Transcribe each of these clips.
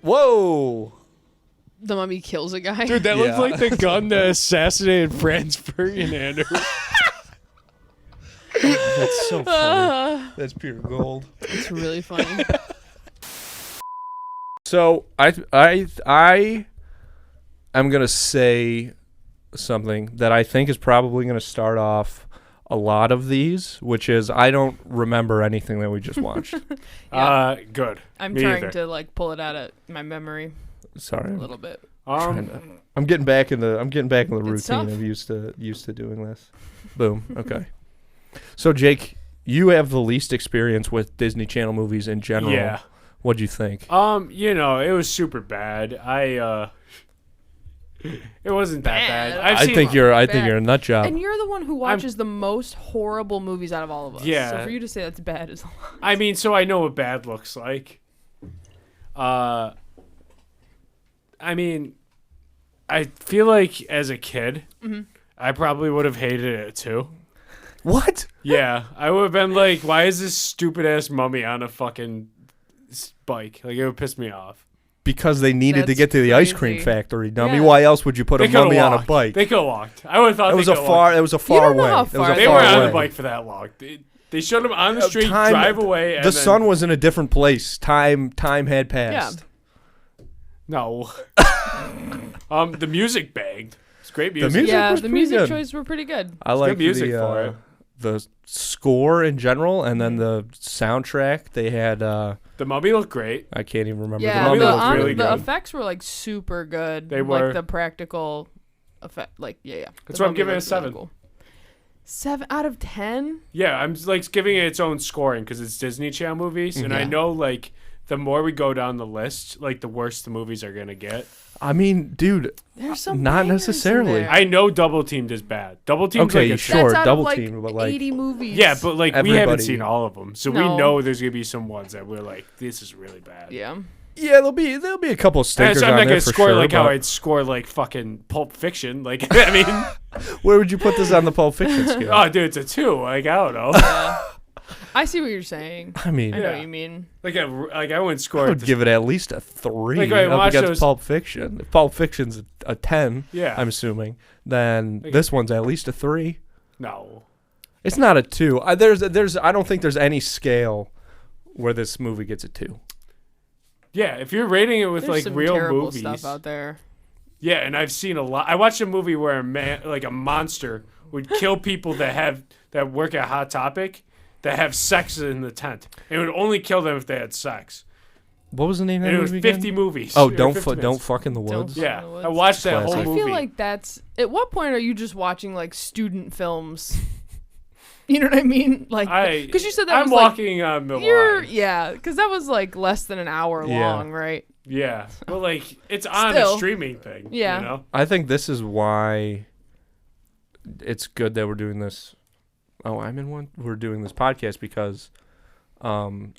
Whoa. The mummy kills a guy. Dude, that looks like the gun that assassinated Franz Ferdinand. That's so funny. That's pure gold. It's really funny. So I am gonna say something that I think is probably gonna start off a lot of these, which is I don't remember anything that we just watched. Good. I'm Me trying either. to like pull it out of my memory Sorry, a little bit. I'm getting back in the routine It's tough. of used to doing this. Boom. Okay. So Jake, you have the least experience with Disney Channel movies in general. Yeah. What'd you think? It was super bad. It wasn't that bad. Bad. I think you're a bad. nut job. And you're the one who watches the most horrible movies out of all of us. Yeah. So for you to say that's bad is a lot. I mean, so I know what bad looks like. I mean, I feel like as a kid, I probably would have hated it too. What? Yeah, I would have been like, why is this stupid ass mummy on a fucking bike? Like, it would piss me off. Because they needed to That's get to the ice cream crazy. factory, dummy. Yeah. Why else would you put a coulda mummy on a walked. bike? They could have walked. I would have thought It was they a coulda far. walked. It was a You far don't know way. how It was far a They far were on away. the bike for that long. They showed them on the street, Time- drive away. And The then, sun was in a different place. Time had passed. No. The music banged. It's great music. music Yeah, was the pretty music good. choices were pretty good. I like good music for it. the score in general, and then the soundtrack. They had. The mummy looked great. I can't even remember. Yeah, the mummy the, looked really the good. effects were like super good. They were. like the practical effect. Like yeah. That's The why I'm mummy giving it a looked 7. cool. 7 out of 10. Yeah, I'm like giving it its own scoring because it's Disney Channel movies, and I Yeah. know like the more we go down the list, like the worse the movies are gonna get. I mean, dude. There's some Not bangers in necessarily. there. I know Double Teamed is bad. Double Teamed Okay, like a sure. That's out Double of, like, team, but, like, 80 movies. Yeah, but like we haven't Everybody- seen all of them, so we No. know there's gonna be some ones that we're like, this is really bad. Yeah. Yeah, there'll be a couple And stickers so I'm on not there gonna for score sure. like how but I'd score like fucking Pulp Fiction. Like I mean, where would you put this on the Pulp Fiction scale? oh dude, it's a 2. Like I don't know. I see what you're saying. I mean, I know Yeah. what you mean. like I wouldn't I score. would give it at least a 3 Like, I up watch against those- Pulp Fiction. If Pulp Fiction's a 10, Yeah. I'm assuming, then Like- this one's at least a 3. No. It's not a 2. I don't think there's any scale where this movie gets a 2. Yeah, if you're rating it with There's like some real terrible movies, stuff out there. yeah, and I've seen a lot. I watched a movie where a man, like a monster, would kill people that work at Hot Topic, that have sex in the tent. It would only kill them if they had sex. What was the name of And that it was movie 50 again? movies. Oh, Or don't 50 minutes. don't fuck in the Don't woods. fuck- Yeah, in the woods. I watched that Classic. whole I movie. feel like that's. At what point are you just watching like student films? You know what I mean? Like, because you said that I'm was walking on the You're line. yeah, because that was like less than an hour Yeah. long, right? Yeah, well, like it's on Still. a streaming thing. Yeah. you know? I think this is why it's good that we're doing this. Oh, I'm in one. We're doing this podcast because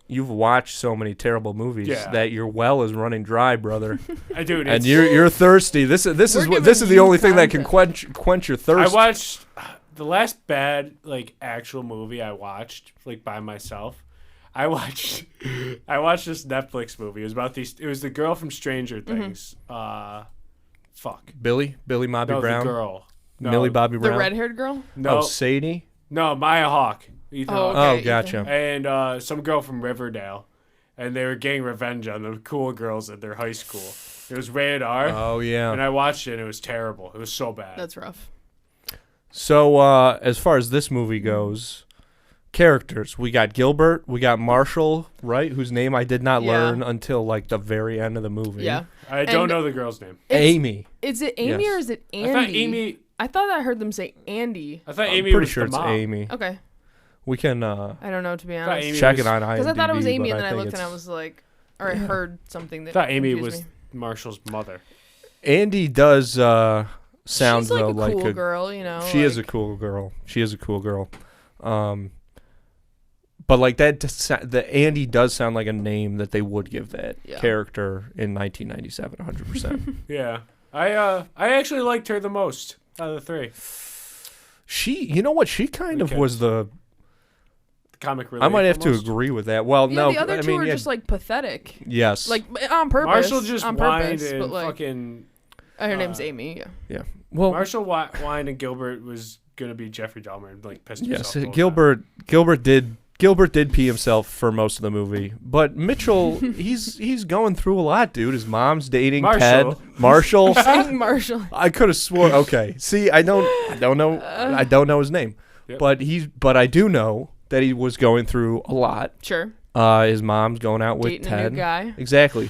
you've watched so many terrible movies Yeah. that your well is running dry, brother. I do. And you're thirsty. This We're is giving the you only thing that can content. quench your I thirst. watched the last bad like actual movie I watched like by myself. I watched this Netflix movie. It was about these. It was the girl from Stranger Mm-hmm. Things. Fuck. Billy Bobby No, Brown, the girl. No, Millie Bobby The Brown. red-haired girl. No, Oh, Sadie. no, Maya Hawke. Ethan Oh, Hawke. okay. Oh, gotcha. And some girl from Riverdale, and they were getting revenge on the cool girls at their high school. It was rated R, Oh yeah. and I watched it. And it was terrible. It was so bad. That's rough. So as far as this movie goes, characters, we got Gilbert, we got Marshall, right? Whose name I did not Yeah. learn until like the very end of the movie. Yeah. I don't And- know the girl's name. Amy. Is it Amy Yes. or is it Andy? I thought Amy. I thought I heard them say Andy. I thought I'm Amy pretty was sure the it's mom. Amy. Okay. We can I don't know, to be thought honest. Amy check was- it on IMDb. Because I thought it was Amy, but and then I think looked and I it's- was like, or I heard something that I thought Amy confused was me. Marshall's mother. Andy does sound She's like though a like cool a girl, you know. She is a like- cool girl. She is a cool girl. But like that, the Andy does sound like a name that they would give that Yeah. character in 1997, 100%. Yeah, I actually liked her the most out of the three. She, you know what? She kind of Okay. was the comic relief. I might have almost. to agree with that. Well, Yeah, no, the other I two mean, are yeah, just like pathetic. yes, Like on purpose. Marshall just on whined purpose, and but like fucking. her name's Amy. Yeah. well, Marshall whined and Gilbert was gonna be Jeffrey Dahmer and like pissed yes, himself. the whole time. Gilbert did pee himself for most of the movie, but Mitchell, he's going through a lot, dude. His mom's dating Marshall. Ted. Marshall. Saying Marshall. I could have swore. Okay, see, I don't know his name, Yep. but I do know that he was going through a lot. Sure. His mom's going out with Dating Ted. a new guy. Exactly.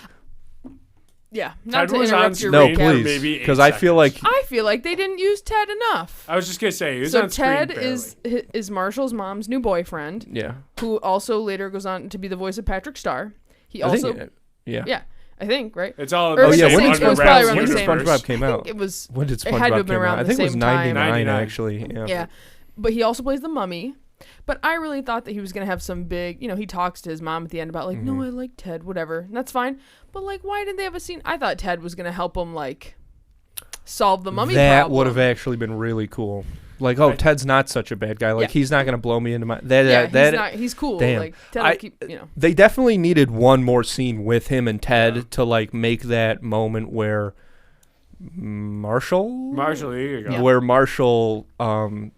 Yeah. Not Ted to was on interrupt your screen No, for recap. please, maybe 8 because I feel seconds. like I feel like they didn't use Ted enough. I was just gonna say he was So on screen Ted barely. is Marshall's mom's new boyfriend, yeah. who also later goes on to be the voice of Patrick Star. He I also think, yeah. yeah, I think right. It's all Or Oh was yeah, it when same- did it was probably around when the did same- SpongeBob came I out? think it was. When did It had to SpongeBob have been came around out? I the think it was same time. 99 99. actually. Yeah. Yeah, but he also plays the mummy. But I really thought that he was gonna have some big, he talks to his mom at the end about like, no, I like Ted, whatever, and that's fine. But like, why didn't they have a scene? I thought Ted was gonna help him like solve the mummy That problem. would have actually been really cool. Like, oh, Ted's not such a bad guy. Like, Yeah. he's not gonna blow me into my He's cool. damn. Like Ted I- will keep, They definitely needed one more scene with him and Ted to like make that moment where Marshall, Marshall, here you go. Yeah. where Marshall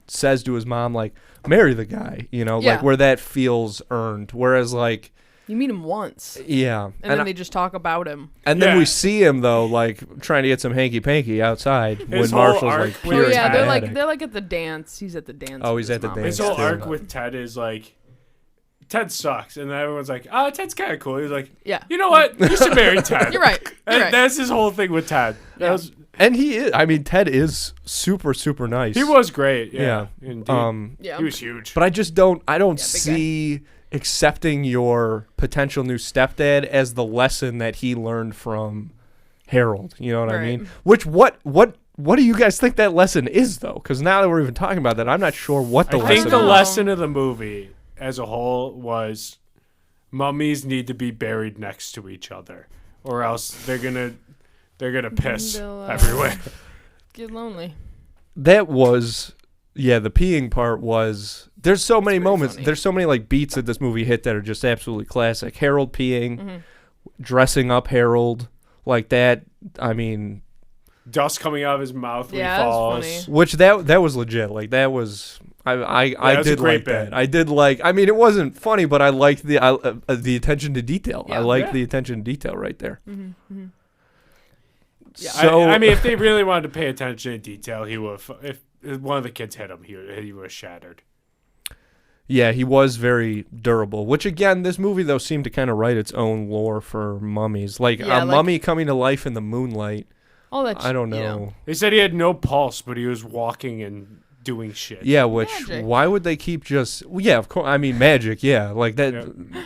says to his mom like, marry the guy, like Yeah. where that feels earned. Whereas like, you meet him once, yeah, and then they just talk about him. and then Yeah. we see him though, like trying to get some hanky panky outside when His whole Marshall's arc like with pure Oh yeah, they're ecstatic. like at the dance. He's at the dance. Oh, with he's his at the mom. dance. His whole too. arc with Ted is like, Ted sucks, and then everyone's like, oh, Ted's kind of cool. He's like, Yeah, you know what? You should marry Ted. you're right. You're right. That's his whole thing with Ted. That Yeah. was, And he is. I mean, Ted is super, super nice. he was great. Yeah. Yeah. Indeed. Yeah. He was huge. But I just don't. I don't big guy. see accepting your potential new stepdad as the lesson that he learned from Harold. You know what I Right. mean? Which what do you guys think that lesson is though? Because now that we're even talking about that, I'm not sure what the I lesson. think the is. lesson of the movie as a whole was mummies need to be buried next to each other, or else they're gonna piss They'll, everywhere. Get lonely. That was. Yeah, the peeing part was. There's so many pretty moments. funny. There's so many like beats that this movie hit that are just absolutely classic. Harold peeing, Mm-hmm. dressing up Harold like that. I mean, Dust coming out of his mouth when Yeah, he that was falls. funny. which that was legit. Like that was. I that was a did great like bit. that. I did like. I mean, it wasn't funny, but I liked the attention to detail. I Yeah. liked Yeah. the attention to detail right there. Mm-hmm. Yeah. So I mean, if they really wanted to pay attention to detail, he would. If one of the kids hit him, he was shattered. yeah, he was very durable. Which again, this movie though seemed to kind of write its own lore for mummies. Like Yeah, a like- mummy coming to life in the moonlight. All that. I don't know. You know. They said he had no pulse, but he was walking and doing shit. Yeah, which Magic. why would they keep just? Well, yeah, of course. I mean, magic. Yeah, like that. Yeah.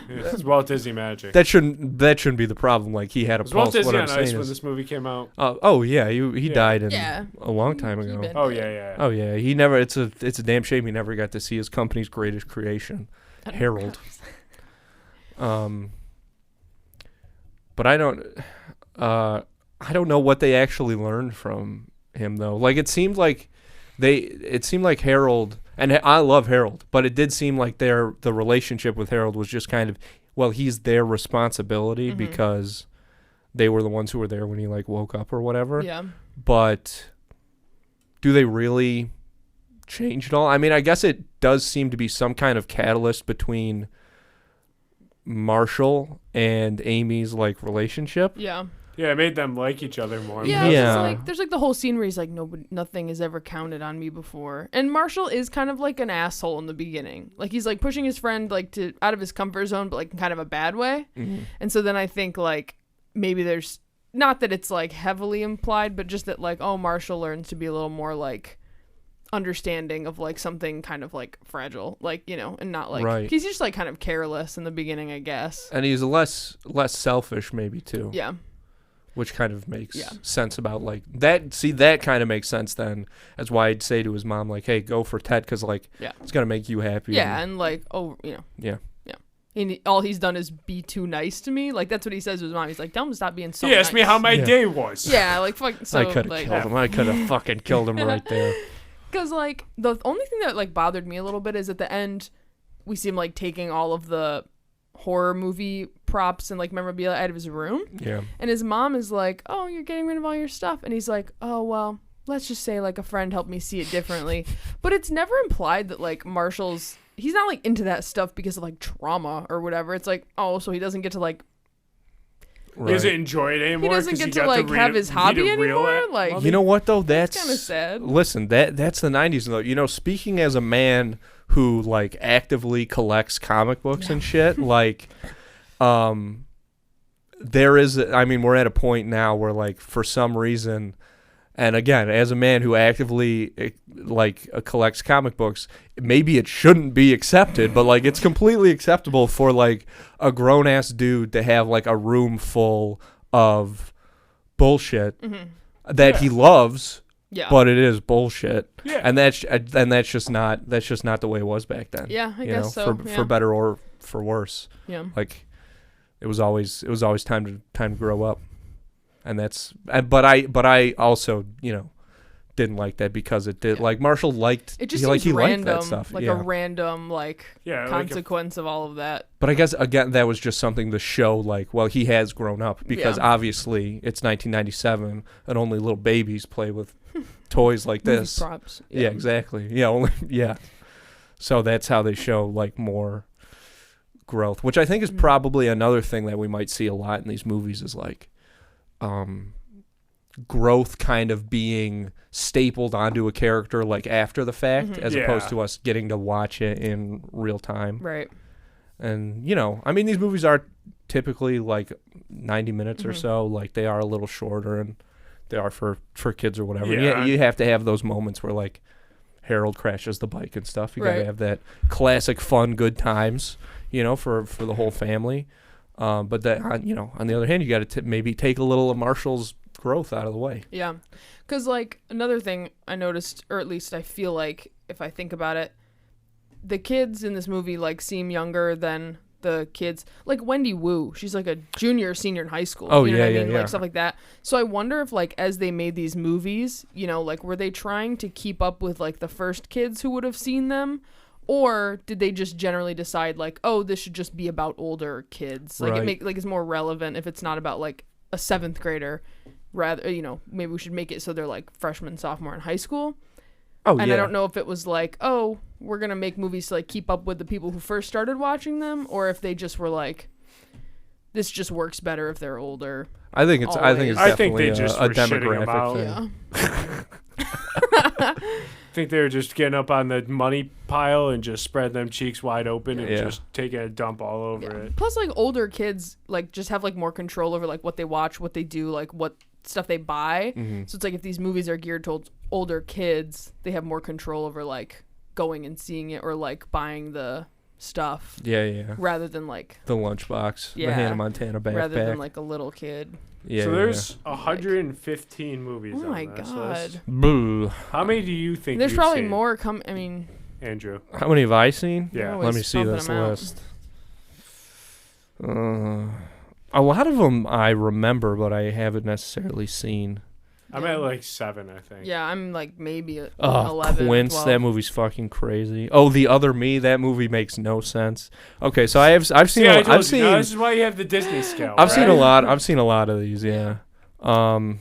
It's Walt Disney magic. That shouldn't be the problem. Like he had a Was Walt pulse. What Disney I'm on saying ice when is, this movie came out? oh yeah, he Yeah. died Yeah. a long time He ago. been- Oh yeah. Oh yeah, he never. It's a damn shame he never got to see his company's greatest creation, Harold. But I don't know what they actually learned from him though. Like it seemed like Harold, and I love Harold, but it did seem like the relationship with Harold was just kind of, well, he's their responsibility Mhm. because they were the ones who were there when he like woke up or whatever. Yeah. But do they really change it all? I mean, I guess it does seem to be some kind of catalyst between Marshall and Amy's like relationship. Yeah. Yeah, it made them like each other more. Yeah. Yeah. There's like the whole scene where he's like, nothing has ever counted on me before. And Marshall is kind of like an asshole in the beginning. Like he's like pushing his friend like to out of his comfort zone, but like in kind of a bad way. Mm-hmm. And so then I think like maybe there's not that it's like heavily implied, but just that like, oh, Marshall learns to be a little more like understanding of like something kind of like fragile, like, and not like Right. he's just like kind of careless in the beginning, I guess. And he's less selfish maybe too. Yeah. Which kind of makes Yeah. sense about like that. See, that kind of makes sense then. That's why I'd say to his mom like, "Hey, go for Ted because like Yeah. it's gonna make you happy." Yeah, and like, oh, Yeah. And all he's done is be too nice to me. Like that's what he says to his mom. He's like, "Tell him to stop being so." He asked me nice." how my Yeah. day was. Yeah, like fuck. So I could have like, killed him. I could have fucking killed him right there. because like the only thing that like bothered me a little bit is at the end, we see him like taking all of the horror movie props and like memorabilia out of his room. Yeah. And his mom is like, "Oh, you're getting rid of all your stuff." And he's like, "Oh, well, let's just say like a friend helped me see it differently." But it's never implied that like he's not like into that stuff because of like trauma or whatever. It's like, oh, so he doesn't get to like He doesn't enjoy it anymore. he doesn't 'cause get to got like read have it- his read hobby it real anymore. at- Like, You know what though? That's kind of sad. Listen, that's the 90s though. You know, speaking as a man who like actively collects comic books and shit, like there is I mean, we're at a point now where like for some reason, and again, as a man who actively collects comic books, maybe it shouldn't be accepted, but like it's completely acceptable for like a grown ass dude to have like a room full of bullshit that he loves, Yeah. but it is bullshit. Yeah. And that's just not the way it was back then. Yeah, I you guess know, so. For better or for worse. Yeah. Like it was always time to grow up. And but I also, you know, didn't like that because it did like Marshall liked It just he, like seems he random, liked that stuff. like yeah. a random like Yeah, consequence of all of that. But I guess again that was just something to show like, well, he has grown up because Yeah. obviously it's 1997 and only little babies play with toys like Movie this. props. Yeah, exactly. Yeah, only yeah. So that's how they show like more growth, which I think is probably another thing that we might see a lot in these movies is like growth kind of being stapled onto a character like after the fact as opposed to us getting to watch it in real time. Right. And, you know, I mean, these movies are typically like 90 minutes or so. Like they are a little shorter and they are for kids or whatever. Yeah. You have to have those moments where like Harold crashes the bike and stuff. You got to Right. have that classic fun, good times, you know, for the whole family. But that, you know, on the other hand, you got to maybe take a little of Marshall's growth out of the way. Yeah. Because, like, another thing I noticed, or at least I feel like, if I think about it, the kids in this movie, like, seem younger than the kids. Like, Wendy Wu, she's, like, a junior or senior in high school. Oh, you know yeah, what I yeah, mean? yeah. Like, stuff like that. So I wonder if, like, as they made these movies, you know, like, were they trying to keep up with, like, the first kids who would have seen them? Or did they just generally decide, like, oh, this should just be about older kids? Like, Right. it's more relevant if it's not about, like, a 7th grader. Rather, you know, maybe we should make it so they're like freshman, sophomore in high school. Oh, And yeah. I don't know if it was like, oh, we're going to make movies to like keep up with the people who first started watching them, or if they just were like, this just works better if they're older. I think it's I think definitely they just a were shitting demographic about- thing. Yeah. I think they were just getting up on the money pile and just spread them cheeks wide open and Yeah. just taking a dump all over Yeah. it. Plus, like, older kids, like, just have, like, more control over, like, what they watch, what they do, like, what stuff they buy. So it's like if these movies are geared towards older kids, they have more control over, like, going and seeing it or, like, buying the stuff Yeah. rather than, like, The lunchbox, the Yeah. Hannah Montana backpack. rather than, like, a little kid. yeah, So yeah, there's 115 movies Oh, on my this God. list. yeah. Boo. How many do you think There's you've probably seen, more I mean, Andrew? How many have I seen? Yeah. they're Let me always see pumping this them out. list. A lot of them I remember, but I haven't necessarily seen. I'm at like 7, I think. Yeah, I'm like maybe Oh, 11. Quince, 12. that movie's fucking crazy. Oh, The Other Me, that movie makes no sense. Okay, so I've seen See, I told I've you, seen no, this is why you have the Disney scale. I've seen a right? lot. I've seen a lot of these. Yeah. I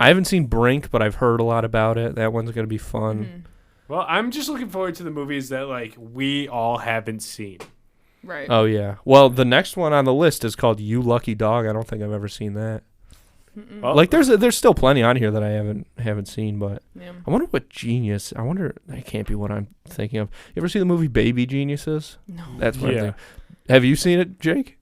haven't seen Brink, but I've heard a lot about it. That one's gonna be fun. Mhm. Well, I'm just looking forward to the movies that like we all haven't seen. Right. Oh yeah. Well, the next one on the list is called You Lucky Dog. I don't think I've ever seen that. Mm-mm. Well, Like there's still plenty on here that I haven't seen, but Yeah. I wonder what Genius. I wonder that can't be what I'm thinking of. You ever see the movie Baby Geniuses? No. That's what I'm Yeah. thinking. Have you seen it, Jake?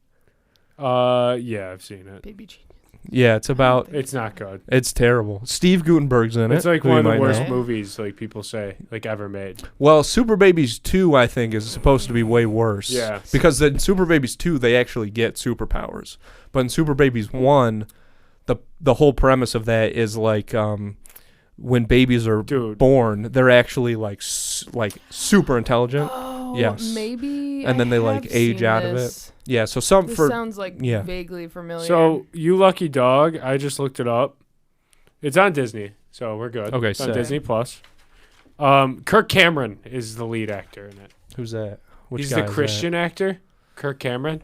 Yeah, I've seen it. Baby genius. Yeah, it's about. It's not good. It's terrible. Steve Gutenberg's in it. It's like who one you of the might worst know. movies, like people say, like ever made. Well, Super Babies 2, I think, is supposed to be way worse. Yeah. Because in Super Babies 2, they actually get superpowers. But in Super Babies 1, the whole premise of that is like when babies are Dude. born, they're actually like super intelligent. Oh, Yes. maybe. And then they, like, have age seen out of this. Yeah, so some This for sounds like yeah. vaguely familiar. So, You Lucky Dog, I just looked it up. It's on Disney, so we're good. Okay, It's on sick. Disney Plus. Kirk Cameron is the lead actor in it. Who's that? Which He's guy the is Christian actor, Kirk Cameron.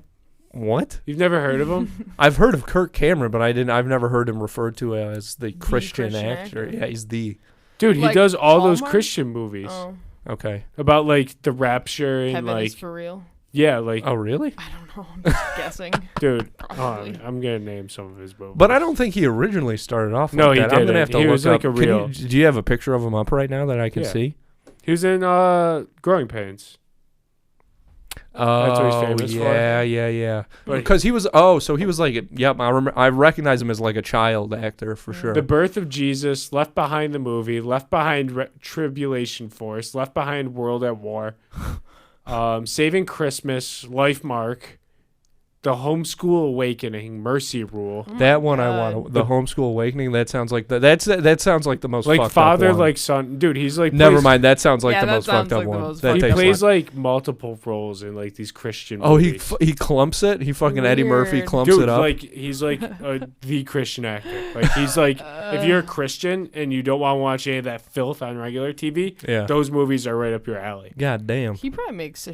that? What? You've never heard of him? I've heard of Kirk Cameron, but I've never heard him referred to as the Christian Christian actor. actor? Yeah, he's the. Dude, he Like does all those Hallmark? Christian movies Oh, Okay. about like the rapture and heaven like is for real. yeah, like Oh, really? I don't know. I'm just guessing. dude. Probably. I'm gonna name some of his movies. But I don't think he originally started off. No, like he that. I'm didn't. gonna have to He look was up. like a Can real- do you have a picture of him up right now that I can Yeah. see? He was in Growing Pains. That's what he's famous for. Yeah. But Because he was. Oh, so he was like. Yep, I remember. I recognize him as like a child actor for sure. The Birth of Jesus, Left Behind the movie, Left Behind Tribulation Force, Left Behind World at War, Saving Christmas, Life Mark, The Homeschool Awakening, Mercy Rule. Oh my That one I God. want. The Homeschool Awakening. That sounds like that sounds like the most Like fucked father, up one. like son. Dude, he's like Never plays- mind. That sounds like Yeah, the that most fucked sounds up like the one. most That fucked He takes up plays one. like multiple roles in like these Christian Oh, movies. he clumps it. He fucking Eddie Murphy Weird. clumps Dude, it up. like he's like the Christian actor. Like he's like if you're a Christian and you don't want to watch any of that filth on regular TV, yeah. those movies are right up your alley. God damn. He probably makes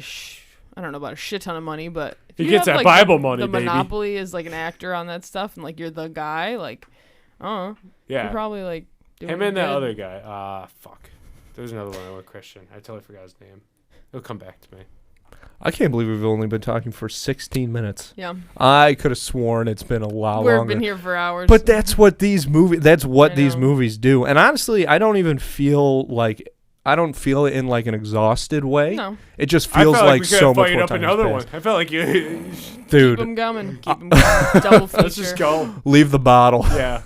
I don't know about a shit ton of money, but if He you gets have, that like, Bible money, the baby. monopoly is like an actor on that stuff, and like you're the guy, like, you're Yeah, probably like doing him and that good. other guy. Fuck. There's another one I went Christian. I totally forgot his name. It'll come back to me. I can't believe we've only been talking for 16 minutes. Yeah, I could have sworn it's been a lot we've longer. been here for hours. But that's what these movies. That's what I these know. movies do. And honestly, I don't even feel like. I don't feel it in like an exhausted way. no, It just I feels felt like we so could much fight more up time another has one. passed. I felt like you. keep Dude, them coming, keep them coming. Double feature. Let's just go. leave the bottle. Yeah.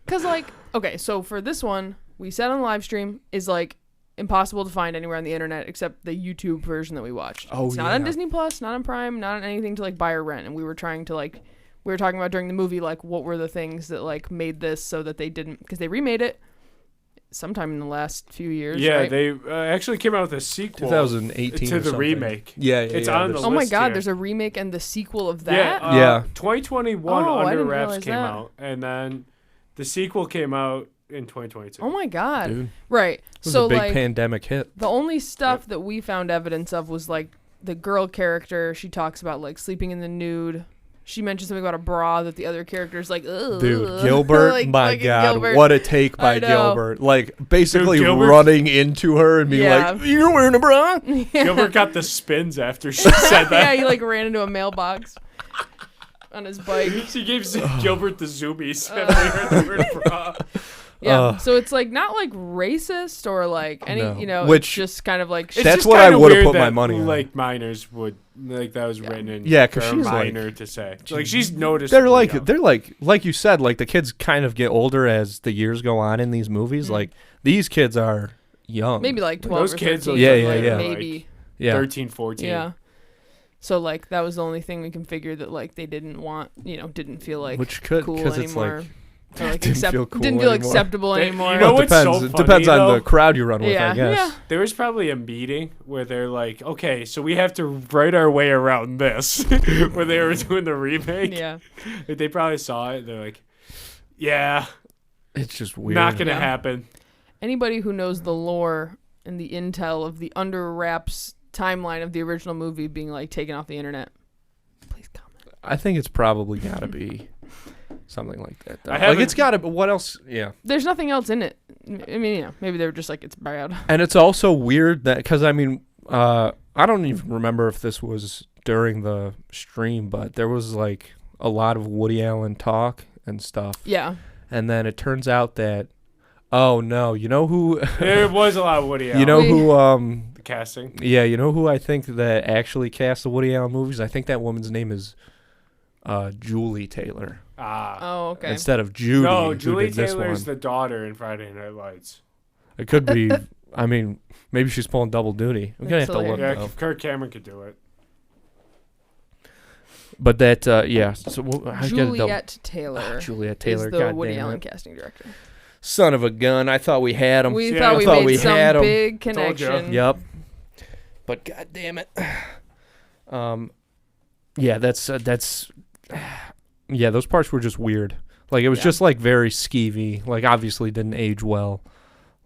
Cause like, okay, so for this one, we said on the live stream is like impossible to find anywhere on the internet except the YouTube version that we watched. Oh, it's not on yeah. Disney Plus, not on Prime, not on anything to like buy or rent. And we were trying to like, we were talking about during the movie like what were the things that like made this so that they didn't, because they remade it sometime in the last few years. Yeah, right? they actually came out with a sequel 2018 to or the something. remake. Yeah, It's yeah, on there's- the Oh my list God, here. there's a remake and the sequel of Yeah, that. Yeah. 2021 Oh, I Under didn't Wraps realize came that. out, and then the sequel came out in 2022. Oh my God. Dude, Right. it was So a big like pandemic hit. the only stuff that we found evidence of was like the girl character. She talks about like sleeping in the nude. She mentioned something about a bra that the other character's like, ugh. Dude, Gilbert, Like, my fucking God, Gilbert. what a take I by know. Gilbert. Like, basically Dude, Gilbert's- running into her and being Yeah. like, you're wearing a bra? Yeah. Gilbert got the spins after she said Yeah, that. he like ran into a mailbox on his bike. She gave Gilbert the zoomies after he heard the word bra. Yeah. Ugh. So it's like not like racist or like any, No. you know, Which- it's just kind of like It's That's just what I kinda would've weird put my that, money on. Like minors would like that was written in Yeah, 'cause for a she's, like- minor to say. Like she's noticed. They're like you said, like the kids kind of get older as the years go on in these movies. Like, these kids are young. maybe like 12 Those or kids 13, are Yeah, like, yeah. maybe. Yeah. 13, 14. Yeah. So like that was the only thing we can figure that like they didn't want, you know, didn't feel like Which could, cool because it's anymore. like, or, like didn't feel cool didn't feel anymore. acceptable They- anymore. you know Well, it what's so depends. It funny, depends on though? the crowd you run with, yeah, I guess. yeah. There was probably a meeting where they're like, okay, so we have to write our way around this, where they were doing the remake. Yeah. Like, they probably saw it. They're like, yeah, It's just weird. not gonna Yeah. happen. Anybody who knows the lore and the intel of the Under Wraps timeline of the original movie being like taken off the internet, please comment. I think it's probably got to be something like that. Though. I Like, haven't- it's got to. But what else? Yeah. There's nothing else in it. I mean, yeah, maybe they were just like it's bad. And it's also weird that because I mean, I don't even remember if this was during the stream, but there was like a lot of Woody Allen talk and stuff. Yeah. And then it turns out that, oh no, you know who? There was a lot of Woody Allen. You know We- who? the casting. Yeah, you know who I think that actually cast the Woody Allen movies? I think that woman's name is Julie Taylor Oh, okay. instead of Judy. No, who Julie did this Taylor's one. the daughter in Friday Night Lights. It could be. I mean, maybe she's pulling double duty. I'm gonna have to That's look. Yeah, Though. Kirk Cameron could do it. But that, yeah. So I gotta double. Juliet Taylor Juliet Taylor. is the God Woody damn Allen it. casting director. Son of a gun! I thought we had him. We Yeah, thought I we thought made we some had 'em. big Told ya. connection. Yep. But god damn it. Yeah, that's yeah, those parts were just weird. Like it was Yeah. just like very skeevy. Like obviously didn't age well.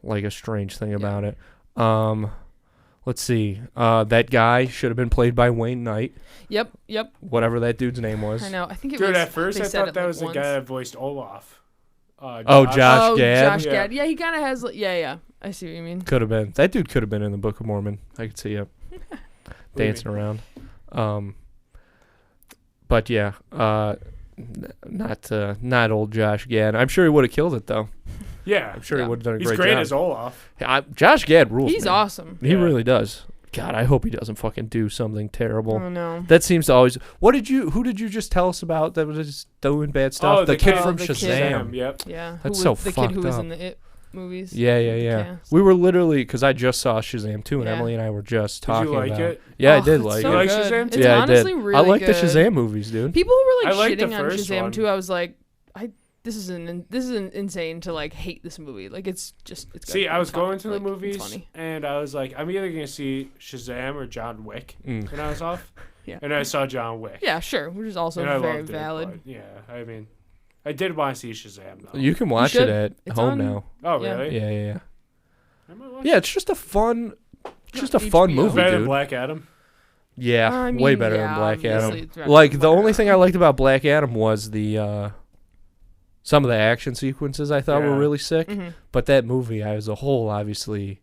Like a strange thing about it. Let's see. That guy should have been played by Wayne Knight, Yep. whatever that dude's name was. I know. I think it Dude, was. at first they I said thought it, that like, was the once. guy that voiced Olaf. Josh Oh, Gad. Josh Yeah. Gad. Yeah, he kind of has. Yeah. I see what you mean. Could have been. That dude could have been in the Book of Mormon. I could see him dancing around. But yeah, not old Josh Gad. I'm sure he would have killed it though. Yeah. I'm sure he would have done a He's great great job. as Olaf. Josh Gad rules. He's man. awesome. He Yeah. really does. God, I hope he doesn't fucking do something terrible. Oh no. That seems to always. Who did you just tell us about that was just doing bad stuff? Oh, the kid from the kid. Shazam. Yep. Yeah. That's who so was the kid who fucked was up. in the It movies. Yeah. cast. We were literally because I just saw Shazam 2 and Yeah. Emily and I were just Did talking you like about it? Yeah, I Oh, did it's like so it. You like good. Shazam It's too? Yeah, honestly I did. really I like good. the Shazam movies, dude. People who were like I liked the shitting on first Shazam one. too. I was like, this is insane to like hate this movie. Like it's good. See, I was It's fun. going to the Like, it's movies funny. and I was like, I'm either gonna see Shazam or John Wick Mm. when I was off. Yeah. And I saw John Wick. Yeah, sure. Which is also and I very loved valid. it. But yeah, I mean, I did want to see Shazam though. You can watch should. it at It's home on- now. Oh Yeah. really? Yeah. I might watch Yeah, it. it's just a fun HBO. movie, Better than dude. Black Adam. Yeah, I mean, way better yeah, than Black obviously Adam. it's better Like than the Black only thing I Adam. liked about Black Adam was the some of the action sequences I thought were Yeah. really sick, Mhm. but that movie as a whole obviously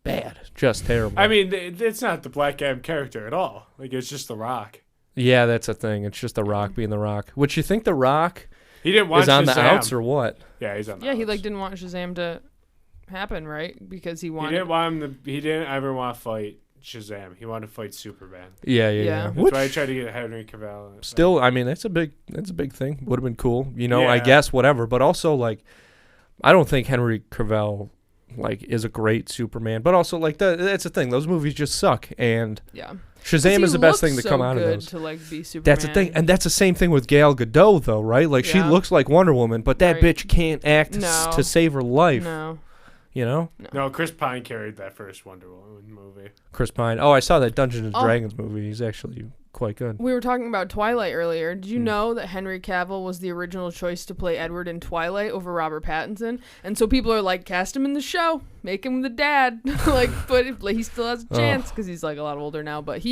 bad, just terrible. I mean, it's not the Black Adam character at all. Like it's just The Rock. yeah, that's a thing. It's just The Rock being The Rock. Which you think The Rock He didn't want is on Shazam. the outs or what? Yeah, he's on the Yeah, outs. he like didn't want Shazam to happen, right? Because he He wanted. didn't want him to. He didn't ever want to fight Shazam. He wanted to fight Superman. Yeah. Yeah. That's Which why I tried to get Henry Cavill. in it. still, I mean, that's a big thing. Would have been cool, I Yeah. guess whatever. But also, like, I don't think Henry Cavill like is a great Superman. But also, like, that's the thing. Those movies just suck, and Yeah. Shazam is the best thing to so come out of good those. To like be Superman. That's the thing, and that's the same thing with Gal Gadot, though, right? Like, she Yeah. looks like Wonder Woman, but that Right. bitch can't act No. to save her life. No. You know, No, Chris Pine carried that first Wonder Woman movie. Chris Pine. Oh, I saw that Dungeons and Oh. Dragons movie. He's actually quite good. We were talking about Twilight earlier. Did you know that Henry Cavill was the original choice to play Edward in Twilight over Robert Pattinson? And so people are like, cast him in the show, make him the dad. But he still has a chance because he's like a lot older now. But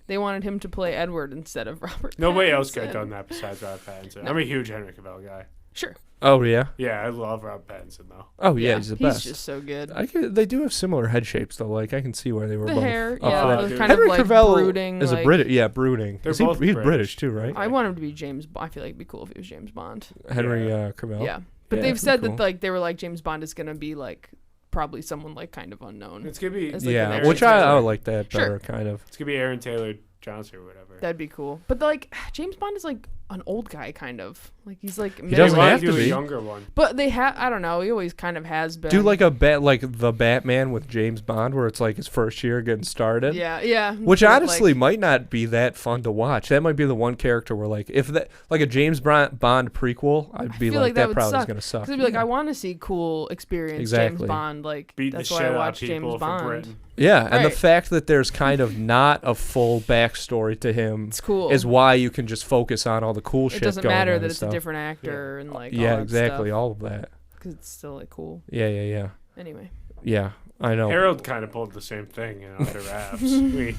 they wanted him to play Edward instead of Robert. Nobody else could have Pattinson. done that besides Robert Pattinson. No. I'm a huge Henry Cavill guy. Sure. Oh yeah. Yeah, I love Robert Pattinson though. Oh yeah, he's the best. He's just so good. They do have similar head shapes though. Like I can see where they were The both hair, up yeah, for that. the the kind Henry of like Cavill brooding. is like, a British. Yeah, brooding. They're Is he, both he's British. British too, right? I want him to be James Bond. I feel like it'd be cool if he was James Bond. Henry Yeah. Cavill. Yeah. But Yeah, they've that'd said be that cool. like they were like James Bond is gonna be like probably someone like kind of unknown. It's gonna be It's like the Yeah, next which Aaron I Taylor. like that Sure. better, kind of. it's gonna be Aaron Taylor Johnson or whatever. That'd be cool. But like James Bond is like an old guy kind of. Like he's like He doesn't They have wanna to do a be. younger one. But they have I don't know, he always kind of has been. Do like the Batman with James Bond, where it's like his first year getting started. Yeah. Which But, honestly like, might not be that fun to watch. That might be the one character where like if that like a James Bond prequel, I'd be feel like like that that would probably is suck. gonna suck. 'cause I'd be like, I want to see cool experience Exactly. James Bond. Like Beat the that's shit why I out of watch people James for Bond. Britain. Yeah, and the Right. fact that there's kind of not a full backstory to him It's cool. is why you can just focus on all the cool it shit doesn't going matter on that and it's stuff. a different actor and like Yeah, all that exactly, stuff, all of that. 'cause it's still like cool. Yeah. Anyway. Yeah, I know. Harold kind of pulled the same thing under wraps. in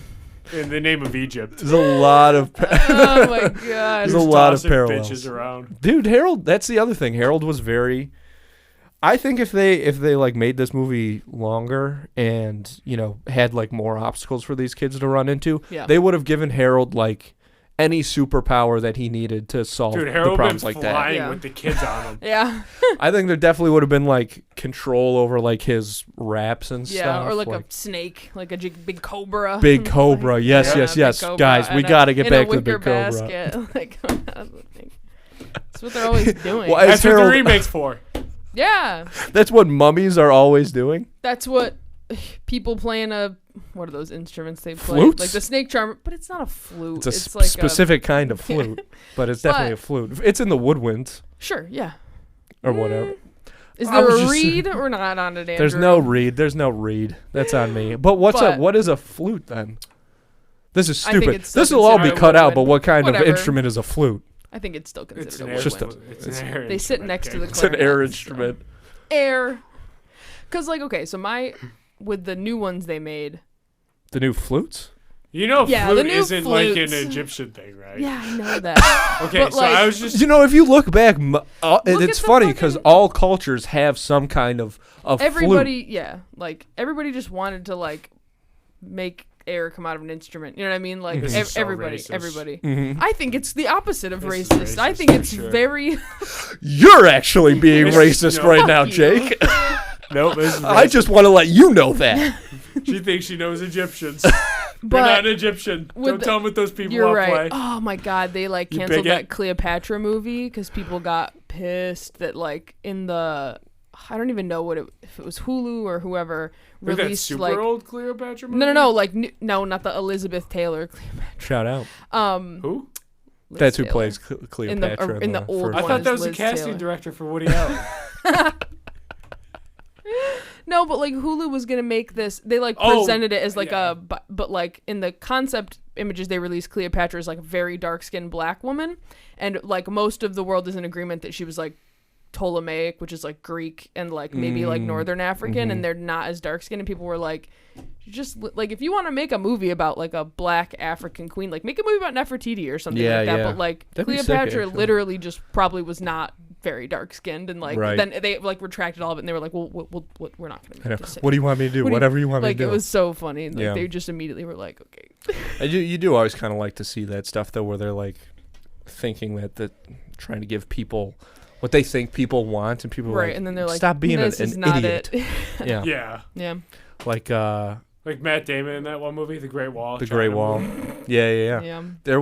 the name of Egypt. There's a lot of Oh my god. There's He a was lot of tossing parallels. bitches around. Dude, Harold, that's the other thing. Harold was very I think if they like made this movie longer and, had like more obstacles for these kids to run into, Yeah. they would have given Harold like any superpower that he needed to solve Dude, the Harold been problems like that. flying Yeah. with the kids on him. Yeah. I think there definitely would have been like control over like his raps and Yeah, stuff. or like a snake, like a big cobra. big cobra. Yes, Yeah, yes, big yes. cobra Guys, we and got to get in back a to the big wicker cobra. basket. Like, that's what they're always doing. Well, That's what Harold- the remake's for. Yeah, That's what mummies are always doing. that's what people playing what are those instruments they play? Flutes? Like the snake charmer, but it's not a flute. It's a like specific kind of flute, but it's definitely a flute. It's in the woodwinds Sure, yeah. or whatever. Is I there was a just- reed or not on it, Andrew? There's no reed. There's no reed. That's on me. But But- what is a flute then? This is I think stupid. it's still This will all be considered cut out. woodwind. But what kind Whatever. of instrument is a flute? I think it's still It's considered an a air, just a- woodwind. it's an air They sit instrument, next to the okay. It's an air clarinet, instrument. Air. Because, like, okay, so with the new ones they made, The new flutes? You know, Yeah, flute the new isn't like an flutes. Egyptian thing, right? Yeah, I know that. Okay, But, so like- I was just. You know, if you look back, at it's the funny because fucking- all cultures have some kind of Everybody, flute. yeah, like everybody just wanted to like make air come out of an instrument. You know what I mean? Like This is so everybody, racist. everybody. Mhm. I think it's the opposite of This is racist. I racist think for it's sure. very. You're actually being It's- racist no. right now, Fuck you. Jake. Nope, this is I just want to let you know that. She thinks she knows Egyptians. But You're not an Egyptian. with Don't the- tell them what those people you're want right. play. Oh my god, they like You canceled bigot. that Cleopatra movie because people got pissed that like in the. I don't even know if it was Hulu or whoever Like that released super like. old Cleopatra movie? No, like no, not the Elizabeth Taylor Cleopatra. Shout out. Who? Liz That's who Taylor. plays Cleopatra in the old first I one. thought is that was a Liz casting Taylor. director for Woody Allen. No, but like Hulu was gonna make this. They like Oh, presented it as like yeah. but like in the concept images they released, Cleopatra is like a very dark skinned black woman, and like most of the world is in agreement that she was like Ptolemaic, which is like Greek and like maybe like Northern African, and they're not as dark skinned. And people were like, just like if you want to make a movie about like a black African queen, like make a movie about Nefertiti or something Yeah, like that. yeah. But like That'd be sick, Cleopatra actually. literally just probably was not very dark skinned, and like Right. then they like retracted all of it, and they were like, well, we're not gonna I know. make this. What do you want me to do? What do you- Whatever you want Like me to it do. was so funny. Like Yeah. they just immediately were like, okay. You do always kind of like to see that stuff though, where they're like thinking that trying to give people what they think people want, and people are Right, like, and then they're like, stop being this is an not idiot. it. Yeah. Yeah. Yeah. Like Like Matt Damon in that one movie, The Great Wall. The China Great Wall. movie. Yeah. Yeah. There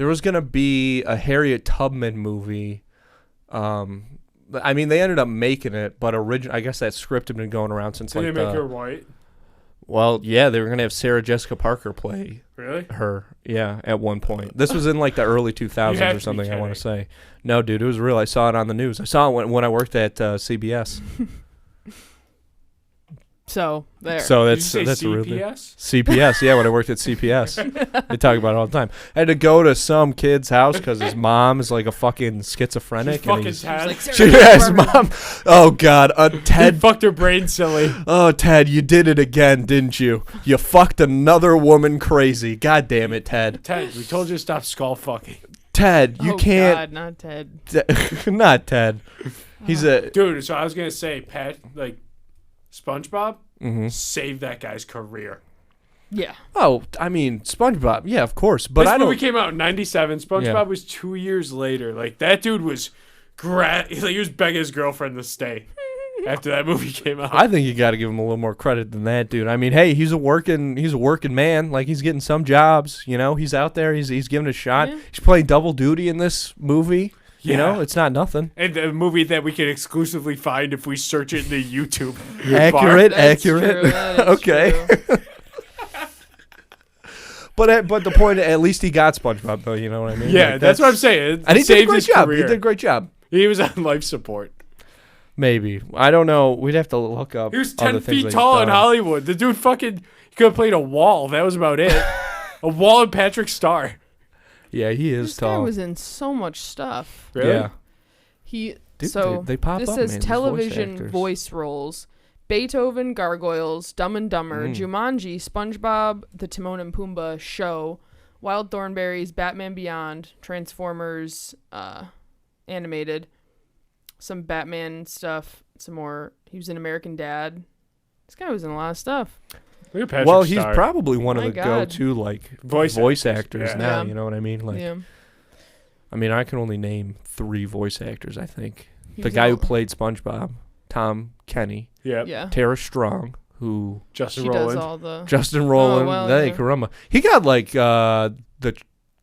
was gonna be a Harriet Tubman movie. I mean, they ended up making it, but I guess that script had been going around since Did like they make her white? Well, yeah, they were gonna have Sarah Jessica Parker play Really? her. Yeah, at one point. This was in like the early 2000s You have or to be something. I want to kidding. say. No, dude, it was real. I saw it on the news. I saw it when I worked at CBS. So there. So Did that's you say that's a real thing. CPS? CPS, yeah, when I worked at CPS. They talk about it all the time. I had to go to some kid's house because his mom is like a fucking schizophrenic. She's fucking he's, Ted. like, she has mom. Oh, God. Ted Ted. fucked her brain silly. Oh, Ted, you did it again, didn't you? You fucked another woman crazy. God damn it, Ted. Ted, we told you to stop skull fucking. Ted, you oh, can't. God, not Ted. Not Ted. He's a. Dude, so I was going to say, Pat, like, SpongeBob Mhm. saved that guy's career. Yeah. Oh, I mean, SpongeBob. Yeah, of course. But This I movie don't. came out in 97. SpongeBob Yeah. was 2 years later. Like, that dude was he was begging his girlfriend to stay after that movie came out. I think you got to give him a little more credit than that, dude. I mean, hey, he's a working man. Like he's getting some jobs. You know, he's out there. He's giving it a shot. Yeah. He's playing double duty in this movie. You Yeah. know, it's not nothing. And a movie that we can exclusively find if we search it in the YouTube. Accurate, That's accurate. true, that is Okay. true. But the point, at least he got SpongeBob, though. You know what I mean? Yeah, Like, that's what I'm saying. And he did a saved great his job. career. He did a great job. He was on life support. Maybe. I don't know. We'd have to look up. He was other 10 things feet that he's tall in done. Hollywood. The dude fucking he could have played a wall. That was about it. A wall and Patrick Starr. Yeah, he is This guy tall. was in so much stuff. Really? Yeah. He Dude, so they pop this up, says man, these voice television actors. voice roles: Beethoven, Gargoyles, Dumb and Dumber, Mm. Jumanji, SpongeBob, The Timon and Pumbaa Show, Wild Thornberrys, Batman Beyond, Transformers, animated, some Batman stuff, some more. He was in American Dad. This guy was in a lot of stuff. Look at Patrick Well, he's Starr. probably one of My the God. go-to like Voice voice actors, actors yeah. now. Yeah. You know what I mean? Like, Yeah. I mean, I can only name 3 voice actors. I think He the was guy in who all- played SpongeBob, Tom Kenny, Yep. Yeah. Tara Strong, who Justin She does Rowland. all the. Justin Rowland. well, Hey, yeah. caramba. He got like the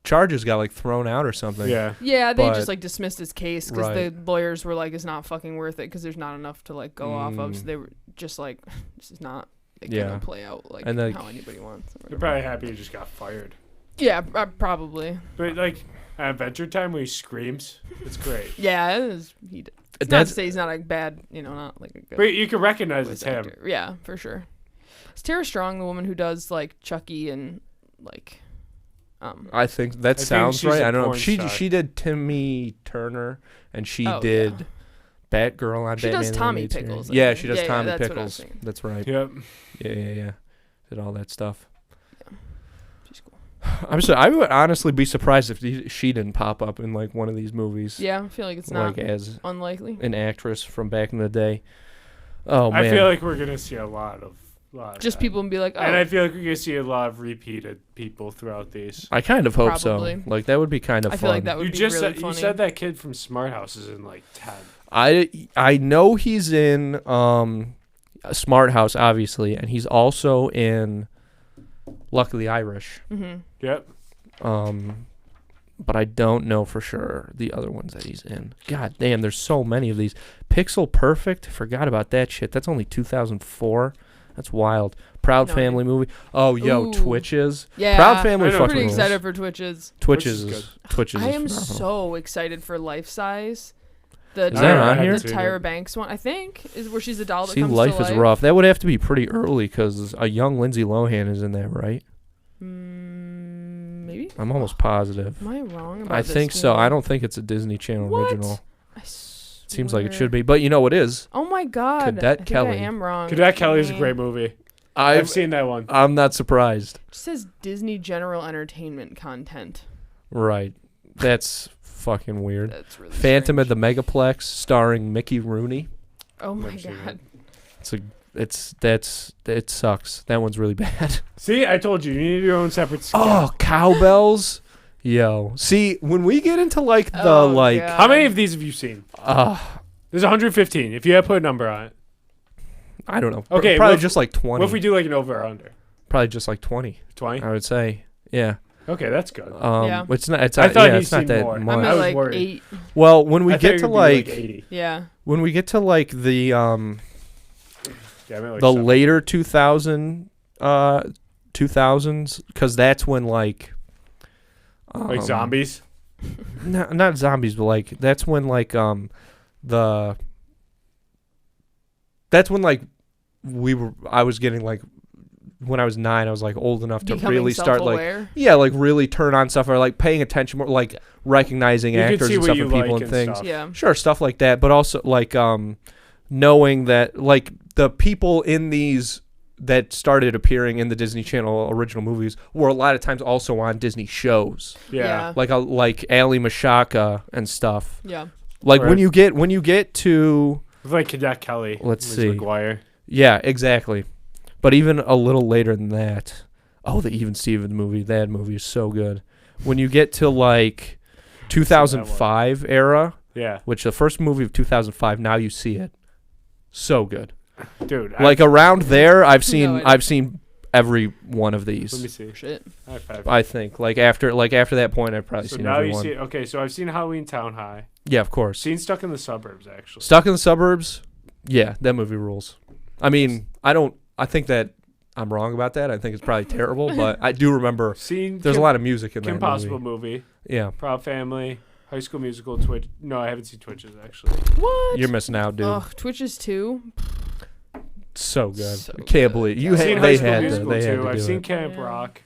charges got like thrown out or something. Yeah. Yeah, they But- just like dismissed his case because Right. the lawyers were like, "It's not fucking worth it because there's not enough to like go off of." So Mm. they were just like, "This is not Yeah. gonna play out like And, like- how anybody wants." or They're whatever. probably happy he just got fired. Yeah, probably. But like Adventure Time when he screams, it's great. Yeah, it is. It's not to That's say he's not a bad, not like a good. But you can recognize voice it's him. actor. Yeah, for sure. Is Tara Strong the woman who does like Chucky and like, I think that think sounds she's right. a I don't know. porn She star. she did Timmy Turner and she Oh, did yeah. Batgirl on She Batman. does the Tommy Animated Series. Pickles, I Yeah, think. she does Yeah, Tommy that's what I was Pickles. thinking. That's right. Yep. Yeah. did all that stuff. She's cool. I would honestly be surprised if she didn't pop up in like one of these movies. Yeah, I feel like it's not like as unlikely. an actress from back in the day. Oh man, I feel like we're gonna see a lot of Just that. people and be like, oh. And I feel like we're gonna see a lot of repeated people throughout these. I kind of hope Probably. so. Like that would be kind of I fun. feel like that would You be just really said, funny. you said that kid from Smart House is in like 10. I know he's in Smart House, obviously, and he's also in Luckily Irish. Mm-hmm. Yep. But I don't know for sure the other ones that he's in. God damn, there's so many of these. Pixel Perfect, forgot about that shit. That's only 2004. That's wild. Proud No, Family movie. Oh, yo, Ooh. Twitches. Yeah, Proud Family I know. I'm fucking pretty rules. excited for Twitches. Twitches Which is is Twitches. I is am phenomenal. so excited for Life Size. The Is that on the here? Tyra Banks one, I think, is where she's a doll that See, comes Life to is life. rough. That would have to be pretty early because a young Lindsay Lohan is in there, right? Maybe. I'm almost positive. Am I wrong about I this think so. game? I don't think it's a Disney Channel What? original. I Seems like it swear. should be. But you know what is? Oh my god. Cadet I think Kelly. I am wrong. Cadet Kelly is a Dang. great movie. I've seen that one. I'm not surprised. It says Disney General Entertainment content. Right. That's fucking weird. That's really Phantom strange. at the Megaplex starring Mickey Rooney. Oh my Never seen god. It sucks. That one's really bad. See, I told you, you need your own separate Oh, cowbells. Yo. See, when we get into like the Oh, like God. How many of these have you seen? uh There's 115. If you had to put a number on it. I don't know. Okay, Probably what if- just like 20. What if we do like an over or under? Probably just like 20. 20? I would say. Yeah. Okay, that's good. Yeah. It's not it's I not, thought yeah, you'd it's not seen that more. much. I'm I at was like worried. 8. Well, when we I thought get you to would be like 80. Yeah. when we get to like the Yeah, I'm at like the 7. later 2000s cuz that's when like Like zombies. No, not zombies, but like that's when like that's when like I was getting like when I was 9, I was like old enough to Becoming really start like self-aware. like really turn on stuff or like paying attention more, like recognizing You could actors see and what stuff you and people like and and things. stuff. Yeah. Sure, stuff like that, but also like knowing that like the people in these that started appearing in the Disney Channel original movies were a lot of times also on Disney shows, Yeah. like Ali Mashaka and stuff. Yeah. Like Right. when you get to With like Cadet Kelly. Let's Liz see. McGuire. yeah, exactly. But even a little later than that, the Even Steven movie, that movie is so good. When you get to like 2005 era, Yeah. which the first movie of 2005, now you see it, so good. Dude. Like around there, I've No, I seen every one of let me these. see. Shit. High five. I think like after that point, I've probably So seen now every you one. see. Okay, so I've seen Halloween Town High. Yeah, of course. Seen Stuck in the Suburbs actually. Stuck in the Suburbs. Yeah, that movie rules. I mean, I think that I'm wrong about that. I think it's probably terrible, but I do remember Seen. there's a lot of music in Kim that Possible movie. movie. Yeah, Proud Family. High School Musical. Twitch. No, I haven't seen Twitches actually. What? you're missing out, dude. Ugh, Twitches too. So good. So Can't good. believe you I've had. seen They High School had to. Musical They had too. to I've do seen it. Camp Yeah. Rock.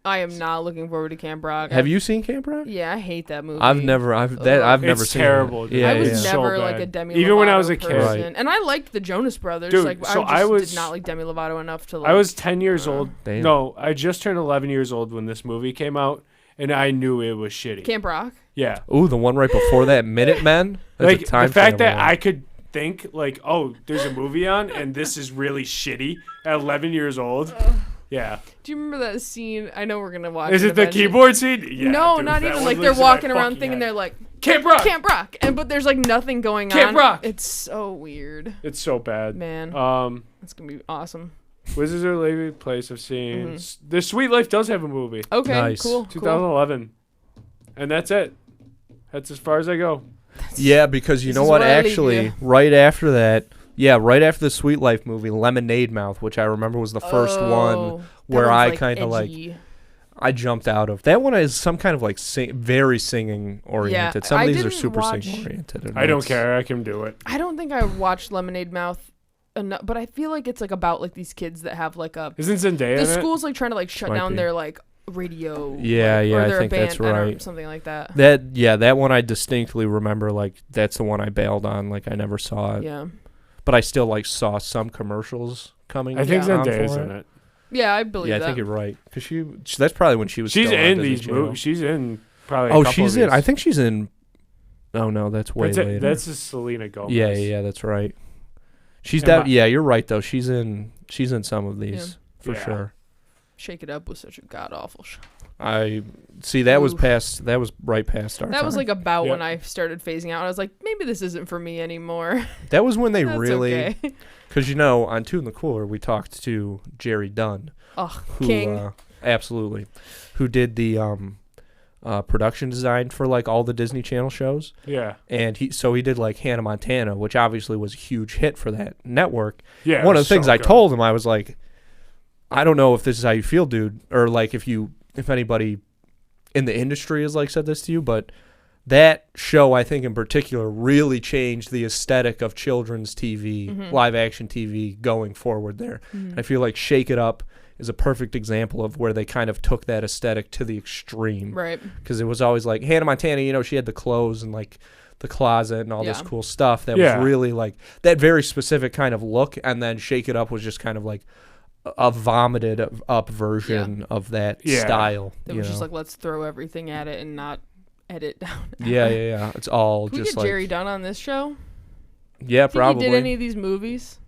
I am not looking forward to Camp Rock. Have you seen Camp Rock? Yeah, I hate that movie. I've never It's seen terrible, it. dude. Yeah, I was yeah. So never like a bad. Demi Even Lovato when I was a kid. person. Right. And I liked the Jonas Brothers. Dude, like so I just was- did not like Demi Lovato enough to like I was 10 years old. Damn. No, I just turned 11 years old when this movie came out, and I knew it was shitty. Camp Rock. Yeah. Ooh, the one right before that, Minutemen. That's a Like, time the fact that traveler. I could think, like, oh, there's a movie on, and this is really shitty at 11 years old. Yeah. Do you remember that scene? I know we're gonna watch. Is it the eventually. keyboard scene? Yeah. no, dude, not that even. one Like lives they're in my walking around fucking thinking head. they're like Camp Rock! Camp Rock, but there's like nothing going Camp on. Rock! It's so weird, It's so bad. man. It's gonna be awesome. Wizards of Waverly Place I've seen. Mhm. The Sweet Life does have a movie. Okay, Nice. cool. 2011. And that's it. That's as far as I go. Yeah, because you This know is what? where I leave Actually, you. right after that, right after the Sweet Life movie, Lemonade Mouth, which I remember was the first one Oh, that where one's, I kind of like edgy. I jumped out of. That one is some kind of like very singing oriented. Some I of these are didn't super watch- singing oriented. I don't care. I can do it. I don't think I watched Lemonade Mouth enough, but I feel like it's like about like these kids that have like a Isn't Zendaya the in it? school's like trying to like shut Might down be. their like radio. Yeah, like, yeah, or I they're a think that's band, I don't know, right. something like that. That one I distinctly remember. Like that's the one I bailed on. Like I never saw it, Yeah. but I still like saw some commercials coming. I think Yeah. on Zendaya's for in it. Yeah, I believe Yeah, I that. think you're right. Because that's probably when she was. She's still on in Disney these Channel. movies. She's in probably. Oh, a couple she's of in. these. I think she's in. Oh no, that's way later. That's a Selena Gomez. Yeah, that's right. She's Am I- yeah, you're right though. She's in some of these for Yeah. sure. Shake It Up was such a god awful show. I see that was Oof. past. That was right past our That was time. like about Yep. when I started phasing out. I was like, maybe this isn't for me anymore. That was when they That's really. okay. Because on Two in the Cooler, we talked to Jerry Dunn, Oh, who King. absolutely, who did the production design for like all the Disney Channel shows, Yeah. and he did like Hannah Montana, which obviously was a huge hit for that network. Yeah. One it of was the things so I good. told him, I was like, I don't know if this is how you feel, dude, or like if anybody in the industry has like said this to you, but that show, I think in particular, really changed the aesthetic of children's TV, live action TV going forward there. I feel like Shake It Up is a perfect example of where they kind of took that aesthetic to the extreme. Right. Because it was always like Hannah Montana, she had the clothes and like the closet and all this Yeah. cool stuff that Yeah. was really like that very specific kind of look. And then Shake It Up was just kind of like a vomited up version of that Yeah. style. It was just like, let's throw everything at it and not edit down. yeah. It's all Can we just get like Jerry Dunn on this show? yeah, Think probably. he did any of these movies?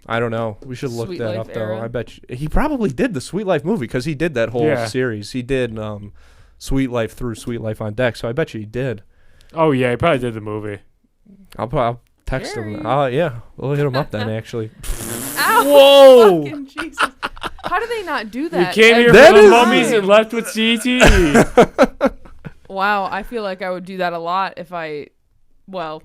I don't know. We should look Sweet that Life up though. era? I bet he probably did the Sweet Life movie because he did that whole Yeah. series. He did Sweet Life through Sweet Life on Deck. So I bet you he did. Oh yeah, he probably did the movie. I'll text Jerry. him. Yeah, we'll hit him up then. Actually, Ow! Whoa! Fucking Jesus. How do they not do You that? came here That for the is- mummies and left with CT. Wow, I feel like I would do that a lot if I. Well,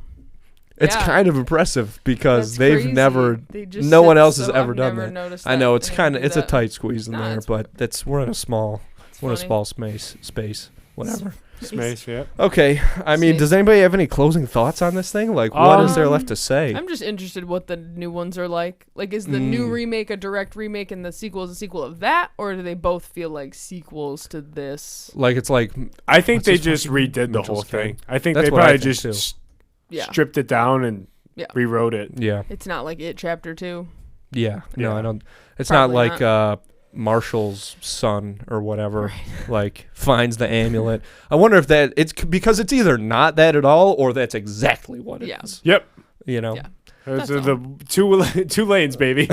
it's yeah. kind of impressive because That's they've crazy. never. They just No said one else so. has ever I've done never that. noticed I know that it's they kind of do it's a that. tight squeeze in Nah, there, it's- but we're in a small funny. space. Whatever. Space, yeah. Okay, I mean, Space. does anybody have any closing thoughts on this thing? Like, what is there left to say? I'm just interested what the new ones are like. Like, is the new remake a direct remake and the sequel is a sequel of that, or do they both feel like sequels to this? Like, it's like I think What's they his just fucking redid the Mitchell's whole thing. kid? I think That's they what I probably think, just too. Yeah, stripped it down and Yeah. rewrote it. yeah. it's not like It Chapter 2. Yeah, no, Yeah. I don't. It's Probably not like Marshall's son or whatever, like finds the amulet. I wonder if it's because it's either not that at all or that's exactly what it is. Yeah. Yep. You know, Yeah. Those That's are the two lanes, baby.